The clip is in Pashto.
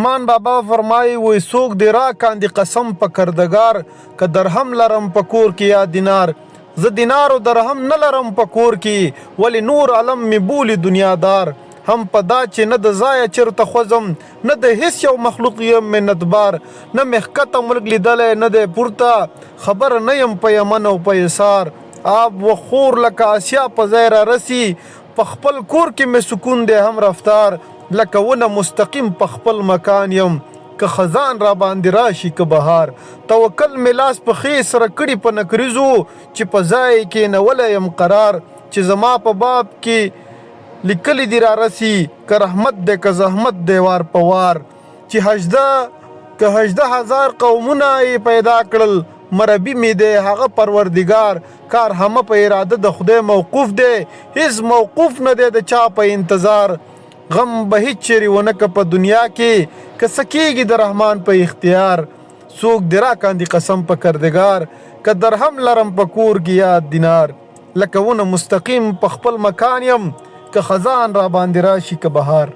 مان بابا فرمایي وای څوک دې را کاندي قسم په کردګار که درهم لرم په کور کې یا دینار زه دینار و درهم نه لرم په کور کې ولې نور علم می بولي دنیادار هم په دا چې نه د ځایه چېرته خوځم نه د هیڅ یو مخلوق یم منتبار نه مې ښکته ملک لیدلی نه دی پورته خبر نه یم په یمن او په یسار آب و خور لکه آسیا په ځای را رسي په خپل کور کې مې سکون دی هم رفتار لکه ونه مستقیم په خپل مکان یم که خزان را باندې راشي که بهار توکل مې لاس په خې سره کړي په نکریزو چې په ځای کې نولی یم قرار چې زما په باب کې لیکلی دی را رسی که رحمت دی که زحمت دی وار په وار چې هجده هزار قومونه یې پیدا کړل مربي می دی هغه پروردگار کار همه په اراده د خدای موقوف دی هیڅ موقوف نه دی د چا په انتظار غم به هیڅ چیرې ونه که په دنیا کې که څه کېږي د رحمان په اختیار څوک دې راکاندي قسم په کردګار که درهم لرم په کور کې یا دینار لکه ونه مستقیم په خپل مکان یم که خزان را باندې راشي که بهار